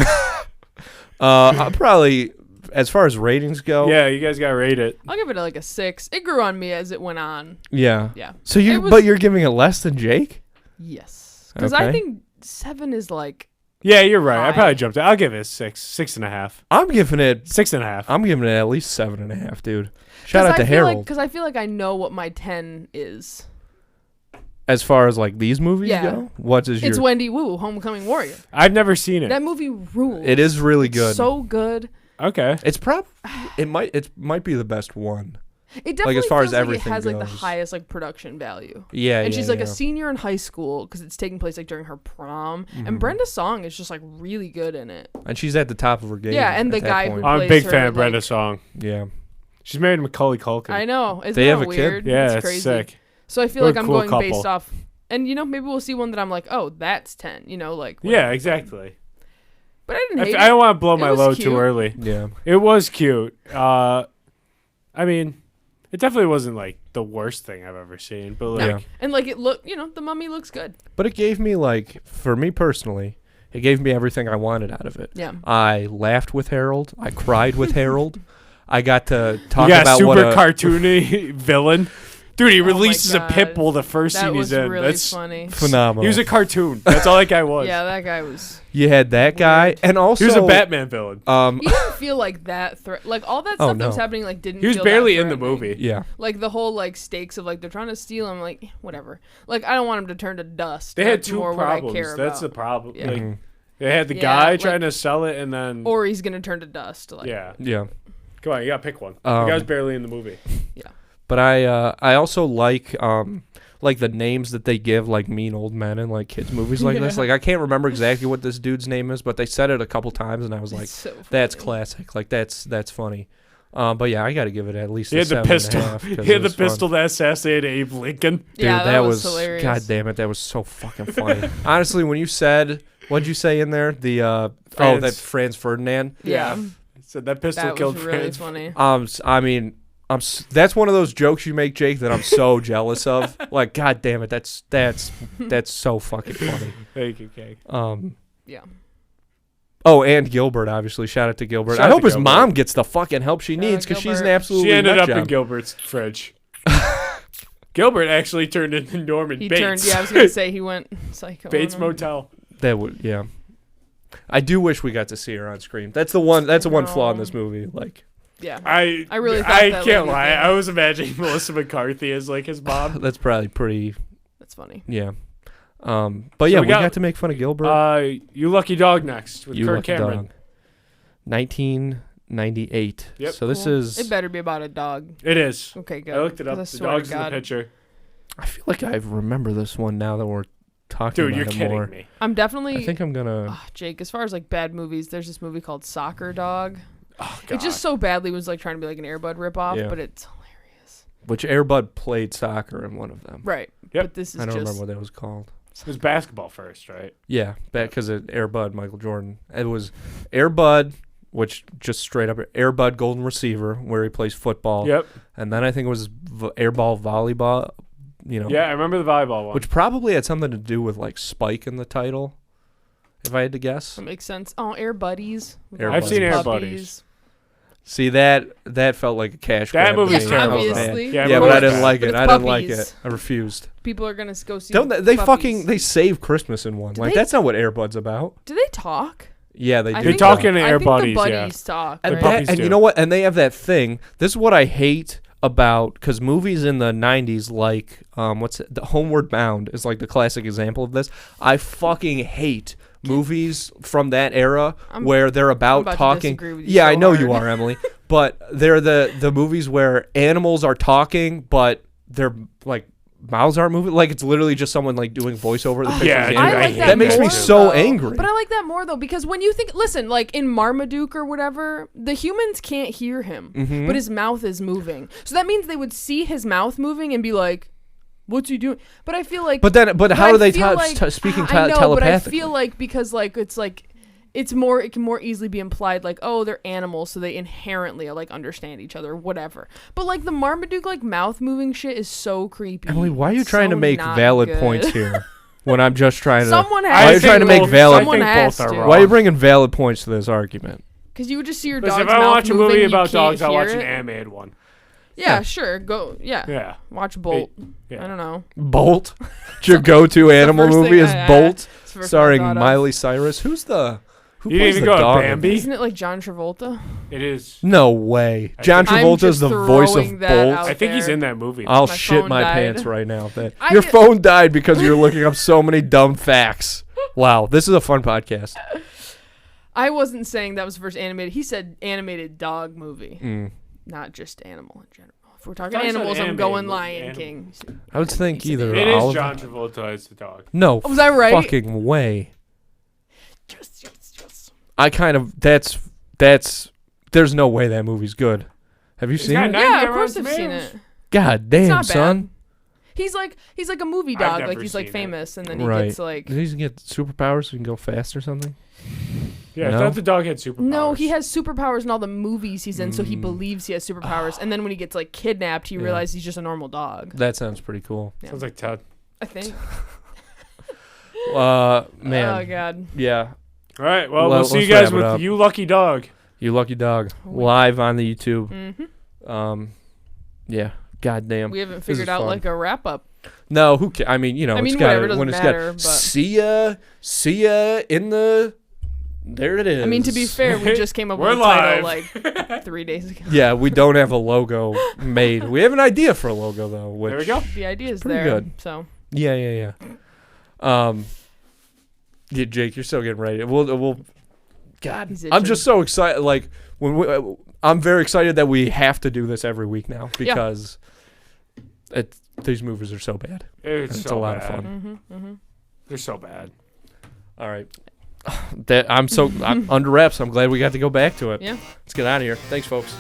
I'll probably, as far as ratings go, Yeah, you guys gotta rate it. I'll give it like a 6. It grew on me as it went on. yeah. Yeah. So It was- but you're giving it less than Jake? Yes. Because I Okay. think 7 is like. Yeah, you're right. I High. probably jumped it. I'll give it a 6.5. I'm giving it 6.5. I'm giving it at least 7.5, dude. Shout out to I feel Harold. Because I feel like I know what my 10 is. As far as like these movies Yeah. go, what is It's your? Wendy Wu, Homecoming Warrior. I've never seen it. That movie rules. It is really good. So good. Okay. It's it might be the best one. It definitely as far feels as like everything it has like the goes. highest like production value. Yeah, And yeah, she's like yeah. a senior in high school because it's taking place like during her prom. Mm-hmm. And Brenda Song is just like really good in it. And she's at the top of her game. Yeah, and at the that guy point. who I'm a plays big her, fan of like- Brenda Song. Yeah. She's married to Macaulay Culkin. I know. Isn't They that have a kid? weird? Yeah, it's it's crazy. sick. So I feel What like a I'm cool going couple. based off. And maybe we'll see one that I'm like, oh, that's 10. Like. Yeah, exactly. But I didn't hate I it. don't want to blow It my was load cute. too early. Yeah. It was cute. I mean, it definitely wasn't like the worst thing I've ever seen, but like, Yeah. And like it look, the mummy looks good. But it gave me for me personally, it gave me everything I wanted out of it. Yeah. I laughed with Harold. I cried with Harold. I got to talk you got about a what super cartoony villain. Dude, he Oh my releases a God. pit bull the first That scene was he's in. really That's funny. phenomenal. He was a cartoon. That's all that guy was. Yeah, that guy was. You had that guy, Weird. and also He was a Batman villain. He didn't feel like that like all that Oh, stuff that was no. happening like didn't. He was feel barely that in the threatening. movie. Yeah. Like the whole like stakes of like they're trying to steal him. Like whatever. Like I don't want him to turn to dust. They had That's two more what I problems. care That's the about. problem. Yeah. Like, Mhm. they had the Yeah, guy like- trying to sell it, and then Or he's gonna turn to dust. Like, yeah. Yeah. Come on, you gotta pick one. The guy was barely in the movie. But I also like the names that they give like mean old men in like kids movies like this. Yeah. Like I can't remember exactly what this dude's name is, but they said it a couple times, and I was like, It's so "That's funny. classic. Like that's funny." But yeah, I got to give it at least. He a had the 7.5 pistol. 'cause He it had the was fun. pistol that assassinated Abe Lincoln. Dude, Yeah, that was was hilarious. God damn it, that was so fucking funny. Honestly, when you said, what'd you say in there? The that Franz. Franz Ferdinand. Yeah. Said that pistol That killed was really Franz. funny. I mean, that's one of those jokes you make, Jake, that I'm so jealous of. Like, God damn it, that's so fucking funny. Thank you, Kay. Yeah. Oh, and Gilbert, obviously. Shout out to Gilbert. Shout I out hope to his Gilbert. mom gets the fucking help she Shout out needs because she's an Gilbert. absolutely She ended up in nut job. Gilbert's fridge. Gilbert actually turned into Norman He Bates. turned. Yeah, I was gonna say he went psycho. Bates on him. Motel. That would, yeah. I do wish we got to see her on screen. That's the one flaw in this movie. Like, Yeah. I really thought I that can't lady lie. did. I was imagining Melissa McCarthy as like his mom. that's probably pretty, That's funny. yeah. But yeah, we we got- got to make fun of Gilbert. You Lucky Dog next with You Kirk Lucky Cameron. Dog. 1998. Yep. So this Cool. is. It better be about a dog. It is. Okay, good. I looked it up. 'Cause The I swear to dog's in the God, picture. I feel like I remember this one now that we're talking Dude, about you're it kidding more. me. I'm definitely. I think I'm gonna. Ah, Jake, as far as like bad movies, there's this movie called Soccer Dog. Oh, God. It just so badly was like trying to be like an Air Bud ripoff, Yeah. but it's hilarious. Which Airbud played soccer in one of them. Right. Yep. But this is I don't just. remember what that was called. It was basketball first, right? Yeah, back because of Airbud, Michael Jordan. It was Airbud, which just straight up Airbud Golden Receiver, where he plays football. Yep. And then I think it was Airball Volleyball, you know. Yeah, I remember the volleyball one. Which probably had something to do with like Spike in the title, if I had to guess. That makes sense. Oh, Air Buddies. with Air all I've those seen Air puppies. Buddies. See that felt like a cash That grab. movie's to me. terrible, I was though. mad. Obviously. Yeah, Yeah, but I didn't like But it. it's I didn't like puppies. it. I refused. People are gonna go see. Don't they puppies. they save Christmas in one? Do Like they- that's not what Airbud's about. Do they talk? Yeah, they I do. think talk the- in I Air think Buddies, the yeah. buddies talk. And, right? puppies and do. you know what? And they have that thing. This is what I hate about because movies in the '90s, like what's it, the Homeward Bound is like the classic example of this. I fucking hate movies from that era where they're about, about to talking. disagree with you Yeah, so I know you hard. are, Emily. But they're the movies where animals are talking, but they're like mouths aren't moving. Like it's literally just someone like doing voiceover. The pictures Yeah, of dude, the I animal. like hate that, That makes me more, so though. angry. But I like that more though because when you think, listen, like in Marmaduke or whatever, the humans can't hear him, Mhm. but his mouth is moving. So that means they would see his mouth moving and be like, "What's he doing?" But I feel like, But how I are they feel like- speaking I know, telepathically? But I feel like because like it's more, it can more easily be implied like, oh, they're animals, so they inherently like understand each other, or whatever. But like the Marmaduke like mouth moving shit is so creepy. Emily, why are you It's trying to so make not valid good. points here when I'm just trying to? Someone Why has are you trying to make both- valid? Someone I think has both are to. wrong. Why are you bringing valid points to this argument? Because you would just see your Because dog's if I mouth watch a moving, movie you about can't dogs, I'll hear watch an it. animated one. Yeah, sure. Go. Yeah. Yeah. Watch Bolt. Yeah. I don't know. Bolt. Your go-to animal first movie thing is I- Bolt, It's the first thing I starring thought of. Miley Cyrus. Who You plays didn't even the go to dog? Bambi? Isn't it like John Travolta? It is. No way. I John think- I'm Travolta is just the voice of throwing that Bolt. out I think he's there. in that movie. I'll My shit phone my died. pants right now. I Your get- phone died because you were looking up so many dumb facts. Wow, this is a fun podcast. I wasn't saying that was the first animated. He said animated dog movie, Mm. not just animal in general. If we're talking thought he said animals, I'm animated going movie, Lion animal. King. I would think either It is Oliver. John Travolta as the dog. No Was I right? fucking way. Yes, yes, yes. I kind of that's there's no way that movie's good. Have you He's seen got it? nine Yeah, of Rotten course I've seen Tomatoes. it. God It's damn, not son. bad. He's like a movie I've dog. never Like he's like seen it. famous, and then he Right. gets like. Did he get superpowers so he can go fast or something? Yeah, No? I thought the dog had superpowers. No, he has superpowers in all the movies he's in, so he Mm. believes he has superpowers. And then when he gets like kidnapped, he Yeah. realizes he's just a normal dog. That sounds pretty cool. Yeah. Sounds like Ted. I think. Man. Oh god. Yeah. All right, well, Well, we'll see you let's guys wrap it with up. You Lucky Dog. You lucky dog. Live on the YouTube. Mm-hmm. Yeah. Goddamn. We haven't This is figured out fun. like a wrap up. No, who I mean, I it's mean, got whatever, doesn't when it's matter, got but- see ya in the there it is. I mean, to be fair, we just came up We're with a title live. like 3 days ago. Yeah, we don't have a logo made. We have an idea for a logo though, which There we go. The idea is pretty there. good. So Yeah. Yeah, Jake, you're still getting ready. We'll God, He's I'm itching. just so excited. Like I'm very excited that we have to do this every week now because these movies are so bad. It's It's so a lot bad. of fun. They're so bad. All right. I'm under wraps. I'm glad we got to go back to it. yeah. Let's get out of here. Thanks, folks.